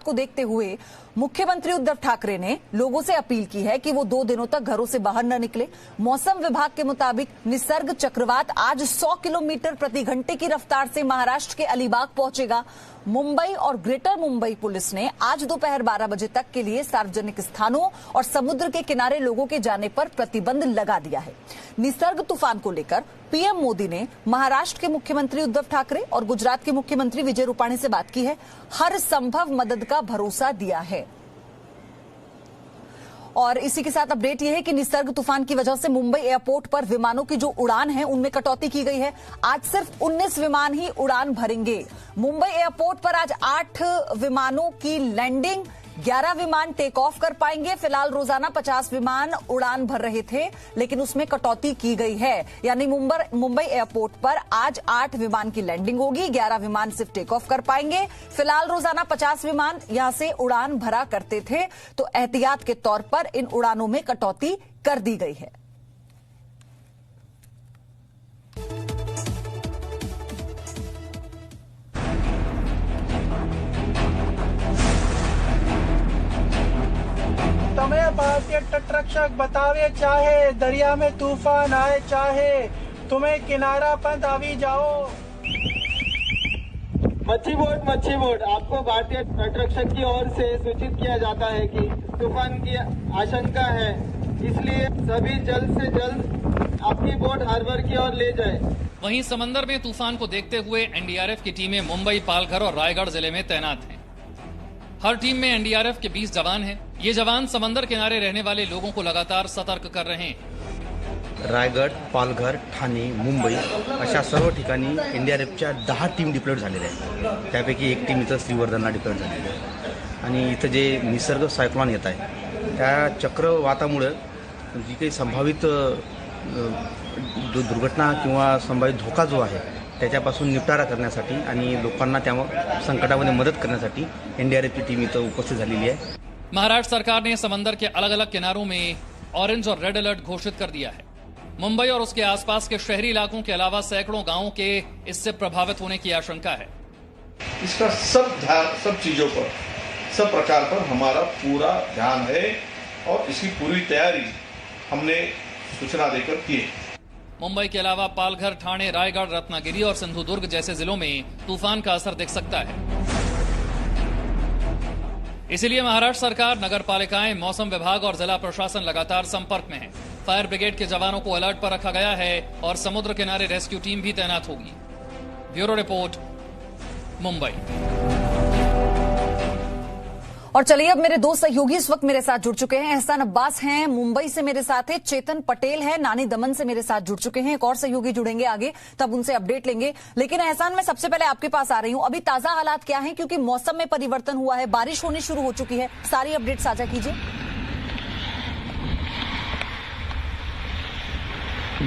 को देखते हुए मुख्यमंत्री उद्धव ठाकरे ने लोगों से अपील की है कि वो 2 दिनों तक घरों से बाहर न निकले। मौसम विभाग के मुताबिक निसर्ग चक्रवात आज 100 किलोमीटर प्रति घंटे की रफ्तार से महाराष्ट्र के अलीबाग पहुंचेगा। मुंबई और ग्रेटर मुंबई पुलिस ने आज दोपहर 12 बजे तक के लिए सार्वजनिक स्थानों और समुद्र के किनारे लोगों के जाने पर प्रतिबंध लगा दिया है। निसर्ग तूफान को लेकर पीएम मोदी ने महाराष्ट्र के मुख्यमंत्री उद्धव ठाकरे और गुजरात के मुख्यमंत्री विजय रूपाणी से बात की है। हर संभव मदद का भरोसा दिया है। और इसी के साथ अपडेट यह है कि निसर्ग तूफान की वजह से मुंबई एयरपोर्ट पर विमानों की जो उड़ान है उनमें कटौती की गई है। आज सिर्फ 19 विमान ही उड़ान भरेंगे। मुंबई एयरपोर्ट पर आज 8 विमानों की लैंडिंग, 11 विमान टेक ऑफ कर पाएंगे। फिलहाल रोजाना 50 विमान उड़ान भर रहे थे, लेकिन उसमें कटौती की गई है। यानी मुंबई एयरपोर्ट पर आज 8 विमान की लैंडिंग होगी, 11 विमान सिर्फ टेक ऑफ कर पाएंगे। फिलहाल रोजाना 50 विमान यहां से उड़ान भरा करते थे, तो एहतियात के तौर पर इन उड़ानों में कटौती कर दी गई है। तुम्हें भारतीय तटरक्षक बतावे, चाहे दरिया में तूफान आए, चाहे तुम्हें किनारा पंथ आवी जाओ। मच्छी बोट आपको भारतीय तटरक्षक की ओर से सूचित किया जाता है कि तूफान की आशंका है, इसलिए सभी जल्द से जल्द अपनी बोट हार्बर की ओर ले जाए। वहीं समंदर में तूफान को देखते हुए एनडीआरएफ की टीमें मुंबई, पालघर और रायगढ़ जिले में तैनात हैं। हर टीम में एनडीआरएफ के 20 जवान हैं। ये जवान समंदर किनारे रहने वाले लोगों को लगातार सतर्क कर रहे हैं। रायगड, पालघर, ठाणे, मुंबई अशा सर्व ठिकाणी एनडीआरएफच्या 10 टीम डिप्लॉयड झालेल्या आहेत। त्यापैकी एक टीम इथं श्रीवर्धनला डिप्लॉयड झालेली आहे। आणि इथं जे निसर्ग सायक्लोन येत आहे त्या चक्रवातामुळे जी काही संभावित दुर्घटना किंवा संभावित धोका जो आहे त्याच्यापासून निपटारा करण्यासाठी आणि लोकांना त्या संकटामध्ये मदत करण्यासाठी एनडीआरएफची टीम इथं उपस्थित झालेली आहे। महाराष्ट्र सरकार ने समंदर के अलग अलग किनारों में ऑरेंज और रेड अलर्ट घोषित कर दिया है। मुंबई और उसके आसपास के शहरी इलाकों के अलावा सैकड़ों गांवों के इससे प्रभावित होने की आशंका है। इसका सब चीजों पर, सब प्रकार पर हमारा पूरा ध्यान है और इसकी पूरी तैयारी हमने सूचना देकर की है। मुंबई के अलावा पालघर, ठाणे, रायगढ़, रत्नागिरी और सिंधुदुर्ग जैसे जिलों में तूफान का असर दिख सकता है। इसीलिए महाराष्ट्र सरकार, नगर पालिकाएं, मौसम विभाग और जिला प्रशासन लगातार संपर्क में है। फायर ब्रिगेड के जवानों को अलर्ट पर रखा गया है और समुद्र किनारे रेस्क्यू टीम भी तैनात होगी। Bureau report, Mumbai. और चलिए अब मेरे 2 सहयोगी इस वक्त मेरे साथ जुड़ चुके हैं। एहसान अब्बास हैं मुंबई से मेरे साथ है, चेतन पटेल है नानी दमन से मेरे साथ जुड़ चुके हैं। एक और सहयोगी जुड़ेंगे आगे, तब उनसे अपडेट लेंगे। लेकिन एहसान, मैं सबसे पहले आपके पास आ रही हूं। अभी ताजा हालात क्या हैं, क्योंकि मौसम में परिवर्तन हुआ है, बारिश होनी शुरू हो चुकी है। सारी अपडेट साझा कीजिए।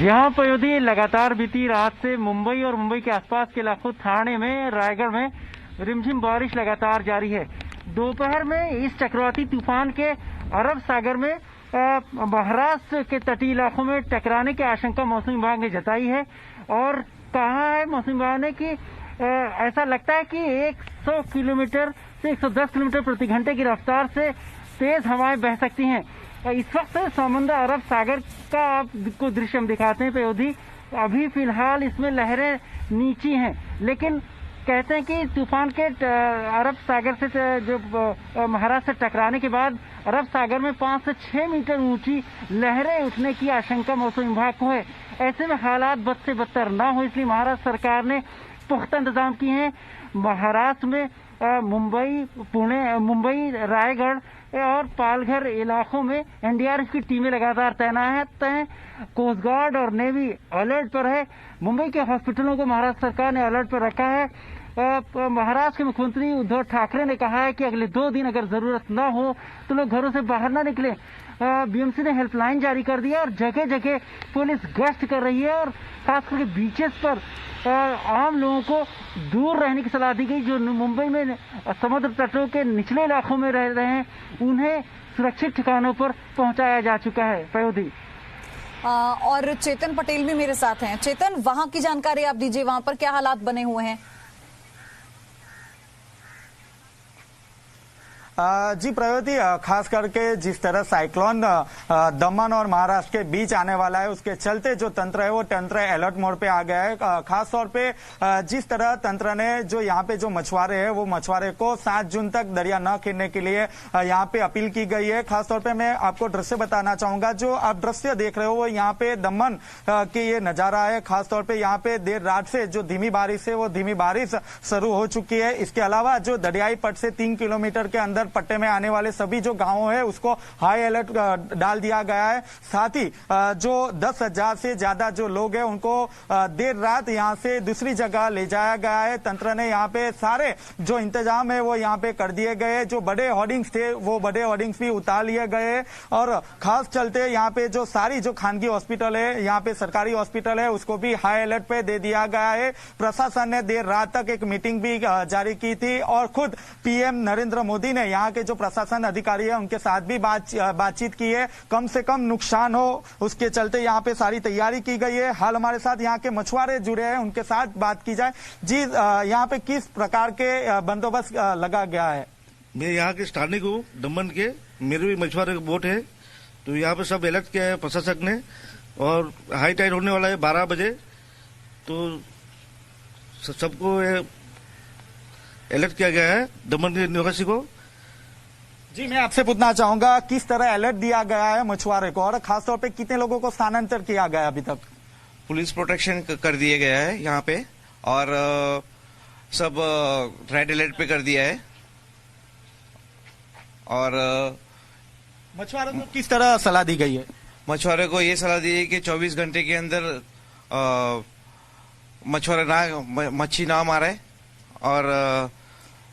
यहाँ पयोधी लगातार बीती रात से मुंबई और मुंबई के आसपास के इलाकों, ठाणे में, रायगढ़ में रिमझिम बारिश लगातार जारी है। दोपहर में इस चक्रवाती तूफान के अरब सागर में महाराष्ट्र के तटीय इलाकों में टकराने की आशंका मौसम विभाग ने जताई है और कहा है मौसम विभाग ने कि ऐसा लगता है कि 100 किलोमीटर से 110 किलोमीटर प्रति घंटे की रफ्तार से तेज हवाएं बह सकती हैं। इस वक्त समुद्र अरब सागर का आपको दृश्य हम दिखाते हैं पयोधी। अभी फिलहाल इसमें लहरें नीची हैं, लेकिन कहते हैं कि तूफान के अरब सागर से जो महाराष्ट्र से टकराने के बाद अरब सागर में 5 से 6 मीटर ऊंची लहरें उठने की आशंका मौसम विभाग को है। ऐसे में हालात बद से बदतर न हो, इसलिए महाराष्ट्र सरकार ने पुख्ता इंतजाम किए हैं। महाराष्ट्र में मुंबई, पुणे, मुंबई, रायगढ़ और पालघर इलाकों में एनडीआरएफ की टीमें लगातार तैनात हैं। कोस्ट गार्ड और नेवी अलर्ट पर है। मुंबई के हॉस्पिटलों को महाराष्ट्र सरकार ने अलर्ट पर रखा है। महाराष्ट्र के मुख्यमंत्री उद्धव ठाकरे ने कहा है कि अगले 2 दिन अगर जरूरत न हो तो लोग घरों से बाहर न निकलें। बीएमसी ने हेल्पलाइन जारी कर दिया और जगह जगह पुलिस गश्त कर रही है और खास करके बीचेस पर आम लोगों को दूर रहने की सलाह दी गई। जो मुंबई में समुद्र तटों के निचले इलाकों में रह रहे हैं उन्हें सुरक्षित ठिकानों पर पहुंचाया जा चुका है। पयोधी और चेतन पटेल भी मेरे साथ हैं। चेतन, वहां की जानकारी आप दीजिए, वहां पर क्या हालात बने हुए हैं? जी प्रयोति, खास करके जिस तरह साइक्लोन दमन और महाराष्ट्र के बीच आने वाला है, उसके चलते जो तंत्र है वो तंत्र अलर्ट मोड पे आ गया है। खास तौर पे जिस तरह तंत्र ने जो यहाँ पे जो मछुआरे हैं वो मछुआरे को 7 जून तक दरिया न खेलने के लिए यहाँ पे अपील की गई है। खासतौर पे मैं आपको दृश्य बताना चाहूंगा, जो आप दृश्य देख रहे हो वो यहाँ पे दमन की ये नजारा है। खासतौर पे यहाँ पे देर रात से जो धीमी बारिश है वो धीमी बारिश शुरू हो चुकी है। इसके अलावा जो दरियाई पट से 3 किलोमीटर के अंदर पट्टे में आने वाले सभी जो गांव है उसको हाई अलर्ट डाल दिया गया है। साथ ही जो 10,000 से ज्यादा जो लोग हैं उनको देर रात यहाँ से दूसरी जगह ले जाया गया है। तंत्र ने यहाँ पे सारे जो इंतजाम है वो यहाँ पे कर दिए गए। जो बड़े होर्डिंग्स थे वो बड़े होर्डिंग्स भी उतार लिए गए और खास चलते यहाँ पे जो सारी जो खानगी हॉस्पिटल है, यहाँ पे सरकारी हॉस्पिटल है, उसको भी हाई अलर्ट पे दे दिया गया है। प्रशासन ने देर रात तक एक मीटिंग भी जारी की थी और खुद पीएम नरेंद्र मोदी ने यहाँ के जो प्रशासन अधिकारी है उनके साथ भी बातचीत की है। कम से कम नुकसान हो उसके चलते यहाँ पे सारी तैयारी की गई है। हाल हमारे साथ यहाँ के मछुआरे जुड़े हैं, उनके साथ बात की जाए। जी, यहाँ पे किस प्रकार के बंदोबस्त लगा गया है? मैं यहाँ के स्थानीय हूँ, दमन के, मेरे भी मछुआरे बोट है, तो यहाँ पे सब अलर्ट किया है प्रशासक ने और हाई टाइड होने वाला है 12 बजे, तो सबको अलर्ट किया गया है दमन के निवासी को। जी, मैं आपसे पूछना चाहूंगा किस तरह अलर्ट दिया गया है मछुआरे को और खासतौर पे कितने लोगों को स्थानांतरित किया गया अभी तक? पुलिस प्रोटेक्शन कर दिया गया है यहाँ पे और सब रेड अलर्ट पे कर दिया है। और मछुआरों को किस तरह सलाह दी गई है? मछुआरे को ये सलाह दी है कि 24 घंटे के अंदर मच्छी ना मारे और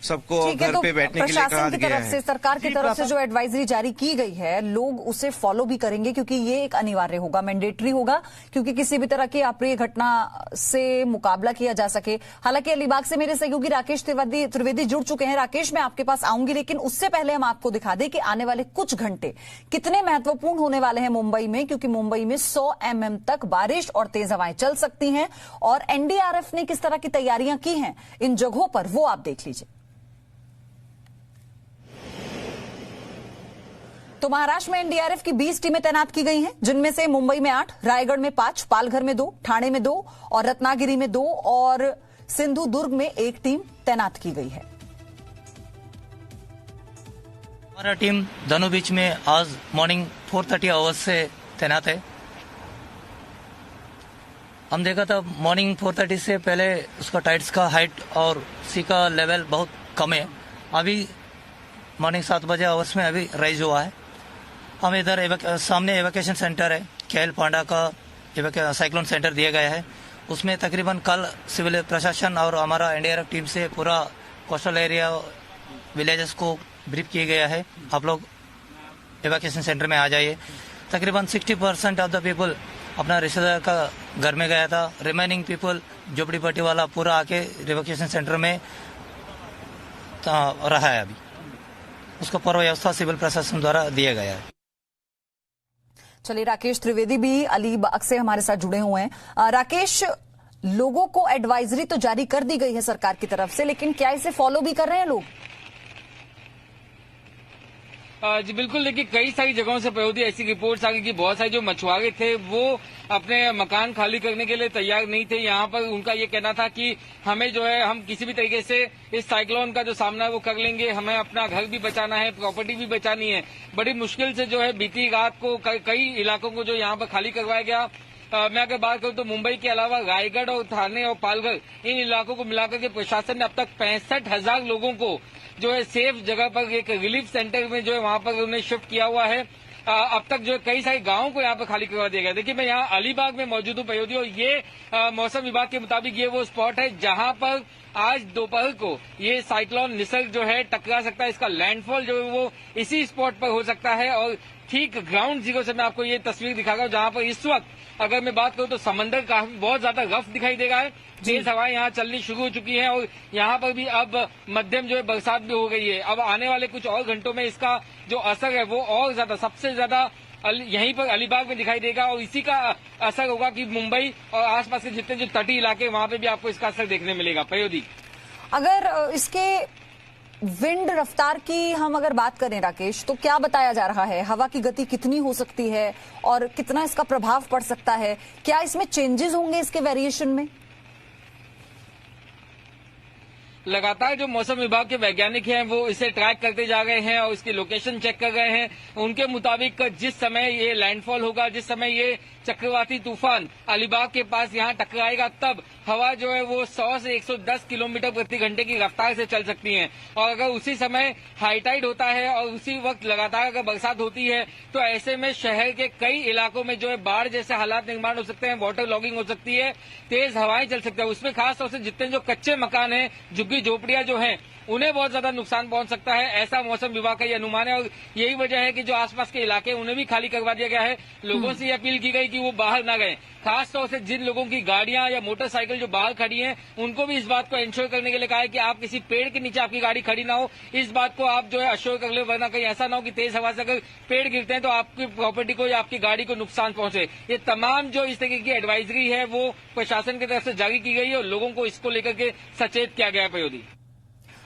सबको घर पे बैठने के लिए कहा गया है। सरकार की तरफ से जो एडवाइजरी जारी की गई है, लोग उसे फॉलो भी करेंगे क्योंकि ये एक अनिवार्य होगा, मैंडेटरी होगा, क्योंकि किसी भी तरह की अप्रिय घटना से मुकाबला किया जा सके। हालांकि अलीबाग से मेरे सहयोगी राकेश त्रिवेदी जुड़ चुके हैं। राकेश, मैं आपके पास आऊंगी, लेकिन उससे पहले हम आपको दिखा दें कि आने वाले कुछ घंटे कितने महत्वपूर्ण होने वाले हैं मुंबई में, क्योंकि मुंबई में 100 mm तक बारिश और तेज हवाएं चल सकती हैं और एनडीआरएफ ने किस तरह की तैयारियां की हैं इन जगहों पर, वो आप देख लीजिए। तो महाराष्ट्र में एनडीआरएफ की 20 टीमें तैनात की गई हैं, जिनमें से मुंबई में 8, रायगढ़ में 5, पालघर में 2, ठाणे में 2 और रत्नागिरी में 2 और सिंधु दुर्ग में 1 टीम तैनात की गई है। हमारा टीम धनु बीच में आज मॉर्निंग 4:30 आवर्स से तैनात है। हम देखा था मॉर्निंग 4:30 से पहले उसका टाइड्स का हाइट और सी का लेवल बहुत कम है। अभी मॉर्निंग 7 बजे आवर्स में अभी राइज हुआ है। हम इधर सामने एवोकेशन सेंटर है, केएल पांडा का साइक्लोन सेंटर दिया गया है। उसमें तकरीबन कल सिविल प्रशासन और हमारा एनडीआरएफ टीम से पूरा कोस्टल एरिया विलेजेस को ब्रीफ किया गया है। आप लोग एवोकेशन सेंटर में आ जाइए। तकरीबन 60% ऑफ द पीपल अपना रिश्तेदार का घर में गया था। रिमेनिंग पीपल झोपड़ी पट्टी वाला पूरा आके एवोकेशन सेंटर में रहा है। अभी उसको पूर्व व्यवस्था सिविल प्रशासन द्वारा दिया गया है। चलिए, राकेश त्रिवेदी भी अलीबाग से हमारे साथ जुड़े हुए हैं। राकेश, लोगों को एडवाइजरी तो जारी कर दी गई है सरकार की तरफ से, लेकिन क्या इसे फॉलो भी कर रहे हैं लोग? जी बिल्कुल, देखिए कई सारी जगहों से प्रयोदी ऐसी रिपोर्ट्स आ गई कि बहुत सारे जो मछुआरे थे वो अपने मकान खाली करने के लिए तैयार नहीं थे। यहाँ पर उनका ये कहना था कि हमें जो है हम किसी भी तरीके से इस साइक्लोन का जो सामना है वो कर लेंगे, हमें अपना घर भी बचाना है, प्रॉपर्टी भी बचानी है। बड़ी मुश्किल से जो है बीती रात को कई इलाकों को जो यहाँ पर खाली करवाया गया। मैं अगर बात करूं तो मुंबई के अलावा रायगढ़ और ठाणे और पालघर, इन इलाकों को मिलाकर के प्रशासन ने अब तक 65,000 लोगों को जो है सेफ जगह पर एक रिलीफ सेंटर में जो है वहां पर उन्हें शिफ्ट किया हुआ है। अब तक जो कई सारे गांवों को यहाँ पर खाली करवा दिया गया। देखिए, मैं यहाँ अलीबाग में मौजूद हूँ प्रयोदी, और ये मौसम विभाग के मुताबिक ये वो स्पॉट है जहां पर आज दोपहर को ये साइक्लोन निसर्ग जो है टकरा सकता है। इसका लैंडफॉल जो है वो इसी स्पॉट पर हो सकता है। और ठीक ग्राउंड जीरो से मैं आपको ये तस्वीर दिखा रहा हूँ, जहां पर इस वक्त अगर मैं बात करूं तो समंदर काफी बहुत ज्यादा रफ दिखाई दे रहा है। तेज हवाएं यहाँ चलनी शुरू हो चुकी हैं और यहाँ पर भी अब मध्यम जो है बरसात भी हो गई है। अब आने वाले कुछ और घंटों में इसका जो असर है वो और ज्यादा, सबसे ज्यादा यहीं पर अलीबाग में दिखाई देगा और इसी का असर होगा कि मुंबई और आसपास के जितने जो तटीय इलाके वहां पे भी आपको इसका असर देखने मिलेगा। प्रयोदी, अगर इसके विंड रफ्तार की हम अगर बात करें राकेश, तो क्या बताया जा रहा है? हवा की गति कितनी हो सकती है और कितना इसका प्रभाव पड़ सकता है? क्या इसमें चेंजेस होंगे इसके वेरिएशन में? लगातार जो मौसम विभाग के वैज्ञानिक हैं वो इसे ट्रैक करते जा रहे हैं और इसकी लोकेशन चेक कर रहे हैं। उनके मुताबिक जिस समय ये लैंडफॉल होगा, जिस समय ये चक्रवाती तूफान अलीबाग के पास यहाँ टकराएगा, तब हवा जो है वो 100 से 110 किलोमीटर प्रति घंटे की रफ्तार से चल सकती है। और अगर उसी समय हाई टाइड होता है और उसी वक्त लगातार अगर बरसात होती है तो ऐसे में शहर के कई इलाकों में जो है बाढ़ जैसे हालात निर्माण हो सकते हैं, वाटर लॉगिंग हो सकती है, तेज हवाएं चल सकती है। उसमें खासतौर से जितने जो कच्चे मकान हैं, झुग्गी झोपड़ियां जो हैं, उन्हें बहुत ज्यादा नुकसान पहुंच सकता है, ऐसा मौसम विभाग का ये अनुमान है। और यही वजह है कि जो आसपास के इलाके उन्हें भी खाली करवा दिया गया है। लोगों से ये अपील की गई कि वो बाहर ना गए। खासतौर से जिन लोगों की गाड़ियां या मोटरसाइकिल जो बाहर खड़ी हैं, उनको भी इस बात को इंश्योर करने के लिए कहा है कि आप किसी पेड़ के नीचे आपकी गाड़ी खड़ी ना हो। इस बात को आप जो है अश्योर कर ले, वरना कहीं ऐसा ना हो कि तेज हवा से अगर पेड़ गिरते हैं तो आपकी प्रॉपर्टी को या आपकी गाड़ी को नुकसान पहुंचे। ये तमाम जो इस तरीके की एडवाइजरी है वो प्रशासन की तरफ से जारी की गई है और लोगों को इसको लेकर के सचेत किया गया है। प्रयोदी,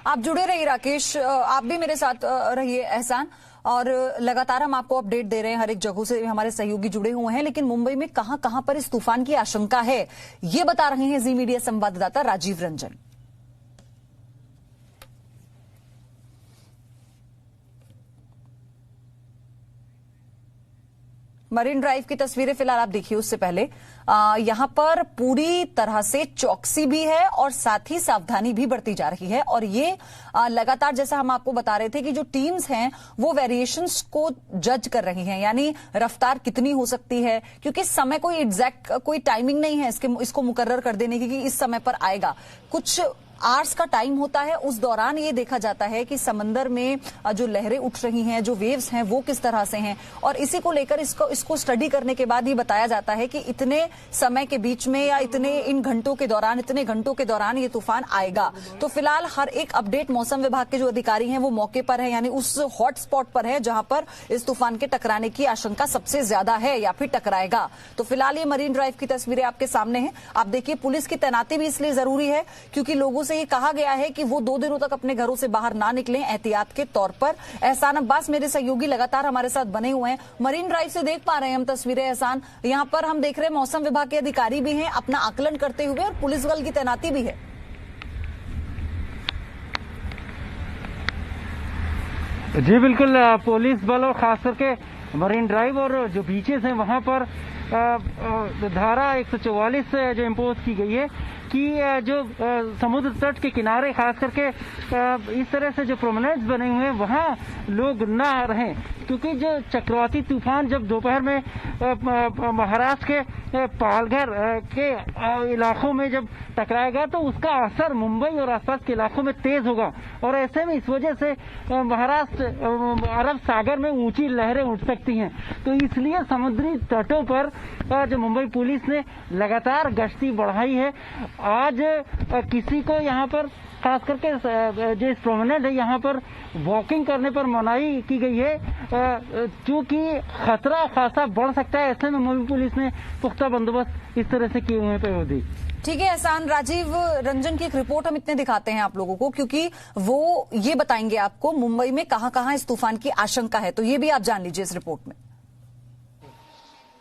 आप जुड़े रहिए राकेश, आप भी मेरे साथ रहिए एहसान, और लगातार हम आपको अपडेट दे रहे हैं। हर एक जगह से हमारे सहयोगी जुड़े हुए हैं, लेकिन मुंबई में कहां कहां पर इस तूफान की आशंका है, ये बता रहे हैं जी मीडिया संवाददाता राजीव रंजन। मरीन ड्राइव की तस्वीरें फिलहाल आप देखिए। उससे पहले यहां पर पूरी तरह से चौकसी भी है और साथ ही सावधानी भी बरती जा रही है। और ये लगातार, जैसा हम आपको बता रहे थे, कि जो टीम्स हैं वो वेरिएशंस को जज कर रही हैं, यानी रफ्तार कितनी हो सकती है, क्योंकि समय कोई एग्जैक्ट कोई टाइमिंग नहीं है इसको मुकर्रर कर देने की कि इस समय पर आएगा। कुछ आवर्स का टाइम होता है, उस दौरान ये देखा जाता है कि समंदर में जो लहरें उठ रही हैं, जो वेव्स हैं, वो किस तरह से हैं, और इसी को लेकर इसको स्टडी करने के बाद ये बताया जाता है कि इतने समय के बीच में या इतने घंटों के दौरान ये तूफान आएगा। तो फिलहाल हर एक अपडेट मौसम विभाग के जो अधिकारी हैं वो मौके पर है, यानी उस हॉट स्पॉट पर है जहां पर इस तूफान के टकराने की आशंका सबसे ज्यादा है या फिर टकराएगा। तो फिलहाल ये मरीन ड्राइव की तस्वीरें आपके सामने हैं। आप देखिए, पुलिस की तैनाती भी इसलिए जरूरी है क्योंकि लोगों से ये कहा गया है कि वो 2 दिनों तक अपने घरों से बाहर ना निकलें, एहतियात के तौर पर। एहसान अब्बास मेरे सहयोगी लगातार हमारे साथ बने हुए हैं। मरीन ड्राइव से देख पा रहे हैं हम तस्वीरें एहसान, यहां पर हम देख रहे हैं मौसम विभाग के अधिकारी भी हैं अपना आकलन करते हुए, और पुलिस बल की तैनाती भी है। जी बिल्कुल, पुलिस बल और खास करके मरीन ड्राइव और जो बीचेस हैं वहां पर धारा 144 जो इम्पोज की गई है कि जो समुद्र तट के किनारे खास करके इस तरह से जो प्रोमेनेड्स बने हुए हैं वहां लोग ना रहें, क्योंकि जो चक्रवाती तूफान जब दोपहर में महाराष्ट्र के पालघर के इलाकों में जब टकराएगा तो उसका असर मुंबई और आसपास के इलाकों में तेज होगा, और ऐसे में इस वजह से महाराष्ट्र अरब सागर में ऊंची लहरें उठ सकती हैं। तो इसलिए समुद्री तटों पर जो मुंबई पुलिस ने लगातार गश्ती बढ़ाई है। आज किसी को यहाँ पर खास करके जो प्रोमेनेड है यहाँ पर वॉकिंग करने पर मनाही की गई है, क्योंकि खतरा खासा बढ़ सकता है। ऐसे में मुंबई पुलिस ने पुख्ता बंदोबस्त इस तरह से किए हुए हैं। प्रयोदी, ठीक है एहसान, राजीव रंजन की एक रिपोर्ट हम इतने दिखाते हैं आप लोगों को क्योंकि वो ये बताएंगे आपको मुंबई में कहां कहां इस तूफान की आशंका है, तो ये भी आप जान लीजिए इस रिपोर्ट में।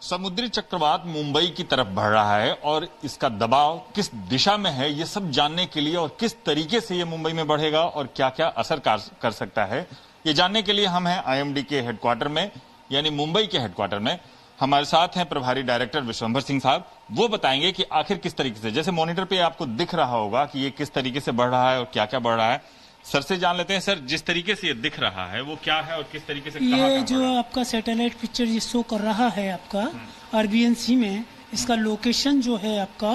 समुद्री चक्रवात मुंबई की तरफ बढ़ रहा है और इसका दबाव किस दिशा में है, ये सब जानने के लिए और किस तरीके से ये मुंबई में बढ़ेगा और क्या क्या असर कर सकता है, ये जानने के लिए हम हैं आईएमडी के हेडक्वार्टर में, यानी मुंबई के हेडक्वार्टर में। हमारे साथ हैं प्रभारी डायरेक्टर विश्वंभर सिंह साहब। वो बताएंगे कि आखिर किस तरीके से, जैसे मॉनिटर पे आपको दिख रहा होगा कि ये किस तरीके से बढ़ रहा है और क्या क्या बढ़ रहा है। सर से जान लेते हैं। सर, जिस तरीके से ये दिख रहा है वो क्या है और किस तरीके से ये जो आपका सैटेलाइट पिक्चर ये शो कर रहा है आपका अरबियन सी में, इसका लोकेशन जो है आपका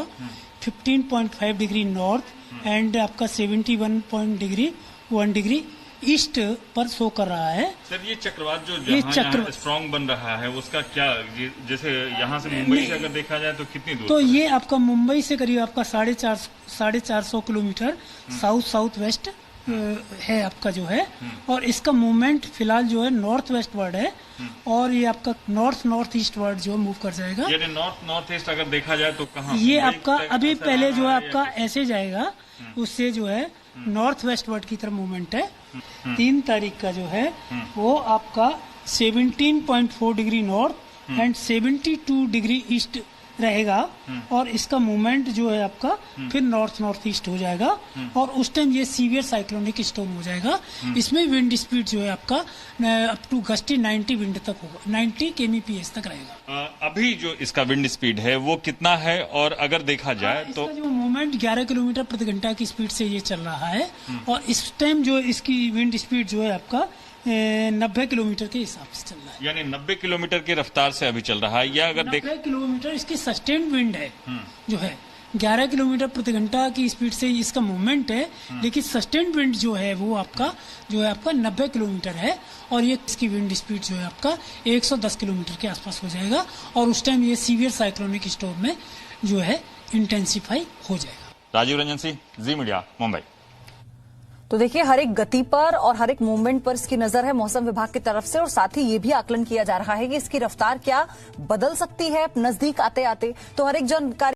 15.5 डिग्री नॉर्थ एंड आपका 71 डिग्री ईस्ट पर शो कर रहा है। सर, ये चक्रवात जो स्ट्रॉन्ग बन रहा है उसका क्या, जैसे यहाँ से मुंबई से अगर देखा जाए तो कितनी दूर? तो ये आपका मुंबई से करीब आपका 450 किलोमीटर साउथ वेस्ट है आपका जो है, और इसका मूवमेंट फिलहाल जो है नॉर्थ वेस्ट वर्ड है, और ये आपका नॉर्थ ईस्ट वर्ड जो मूव कर जाएगा। यानी नॉर्थ ईस्ट अगर देखा जाए तो कहाँ? ये आपका अभी पहले जो है आपका ऐसे जाएगा, उससे जो है नॉर्थ वेस्ट वर्ड की तरफ मूवमेंट है। 3 तारीख का जो है वो आपका 17.4 degree north and 72 degree east रहेगा और इसका मूवमेंट जो है आपका फिर नॉर्थ ईस्ट हो जाएगा और उस टाइम ये सीवियर साइक्लोनिक स्टॉर्म हो जाएगा। इसमें विंड स्पीड जो है आपका अप टू गस्टी 90 विंड तक होगा, 90 kmph तक रहेगा। अभी जो इसका विंड स्पीड है वो कितना है, और अगर देखा जाए तो जो मूवमेंट 11 किलोमीटर प्रति घंटा की स्पीड से ये चल रहा है और इस टाइम जो इसकी विंड स्पीड जो है आपका 90 किलोमीटर के हिसाब से चल रहा है, यानी 90 किलोमीटर की रफ्तार से अभी चल रहा है। या अगर 90 किलोमीटर इसकी सस्टेन्ड विंड है जो है 11 किलोमीटर प्रति घंटा की स्पीड से इसका मूवमेंट है, लेकिन सस्टेन्ड विंड जो है वो आपका 90 किलोमीटर है और ये इसकी विंड स्पीड जो है आपका 110 किलोमीटर के आसपास हो जाएगा और उस टाइम ये सीवियर साइक्लोनिक स्टॉर्म में जो है इंटेंसिफाई हो जाएगा। राजीव रंजन सिंह, जी मीडिया, मुंबई। तो देखिए, हर एक गति पर और हर एक मूवमेंट पर इसकी नजर है मौसम विभाग की तरफ से और साथ ही ये भी आकलन किया जा रहा है कि इसकी रफ्तार क्या बदल सकती है नजदीक आते आते। तो हर एक जानकारी